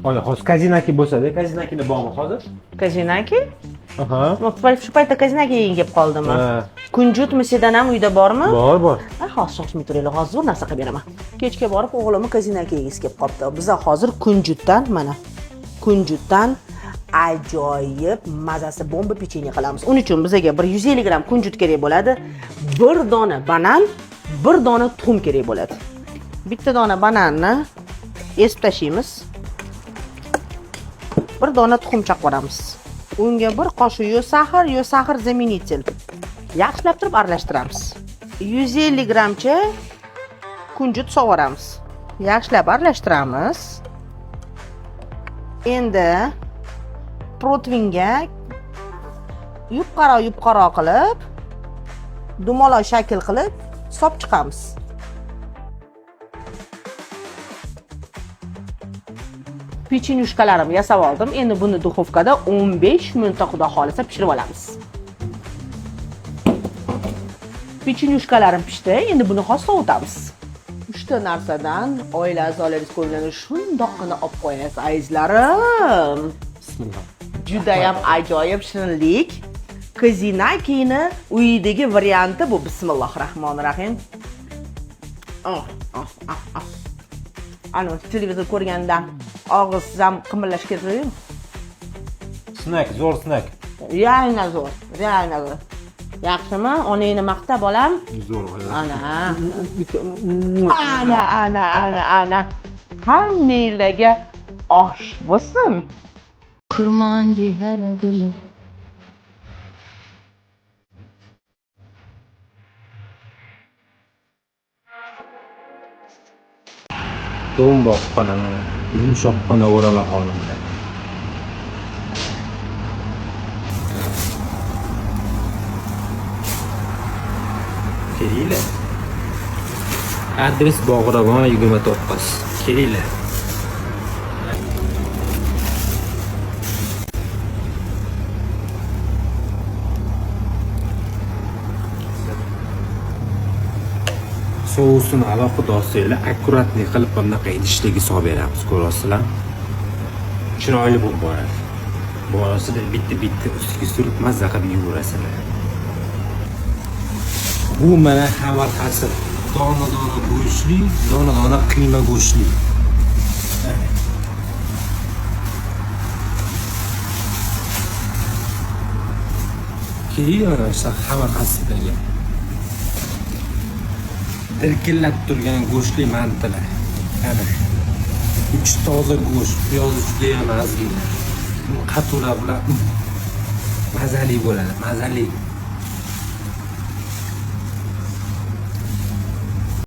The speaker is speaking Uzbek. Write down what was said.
Ola, hozir kazinaki bo'lsa-da, kazinakini bormi hozir? Kazinaki? Aha. Shu paytda kazinaki yegin kelib qoldimi? Ha. Kunjut misidan ham uyda bormi? Bor. Hozir shoshmay turinglar, hozir zo'r narsa qilib beraman. Kechga borib o'g'limni kazinaki yegisi kelib qolibdi. Biza hozir kunjutdan ajoyib mazasi bomba pechenye qilamiz. Uning uchun bizga 150 gram kunjut kerak bo'ladi. 1 dona banan, 1 dona tuxum kerak bo'ladi. Bitta dona bananni esib tashlaymiz. 1 dona tuxum chaqiramiz. Unga 1 qoshiq yo sahar zaменитель. Yaxshilab turib aralashtiramiz. 150 gramcha kunjut sovuramiz. Yaxshilab aralashtiramiz. Endi proteinga yupqaro qilib, dumaloq shakl qilib solib chiqamiz. Pechenyushkalarimni yasab oldim. Endi buni duxovkada 15 minutda xudo xolisa pishirib olamiz. Pechenyushkalarim pishdi. Endi buni hozir sovutamiz. 3 ta narsadan oila a'zolaringiz ko'rganda shundoqqina olib qo'yasiz, azizlarim. Bismillah. Juda ham ajoyib shirinlik. Kazinakini uyidagi varianti bu. Bismillahirrohmanirrohim. Ana televizor ko'rganda og'iz qimirlash kerak. Snack, zo'r snack. Realno zo'r. Yaxshimi? Onangni maqta bolam. Zo'r. Ana. Hammalarga osh bo'lsin. Kurman diğer gülüm. Do'mboqqina, yumshoqqina o'rala holimda. Kelinglar. Adres Bog'ravon 29. Kelinglar. Sousini alohida olsanglar, akkuratlik qilib bunaqa idishlarga solib beramiz, ko'rasizlar. Chiroyli bo'lib boradi. Borasida bitta ustiga surib mazza qilib yuborasizlar. Bu mana havarqasi. Dona go'shtli, dona qiyma go'shtli. Keyin mana havarqasiga irkillab turgan go'shtli mantilar. Ana. Uch toza go'sht, piyoz juda ham ozgina. Qatular bilan mazali bo'ladi, mazali.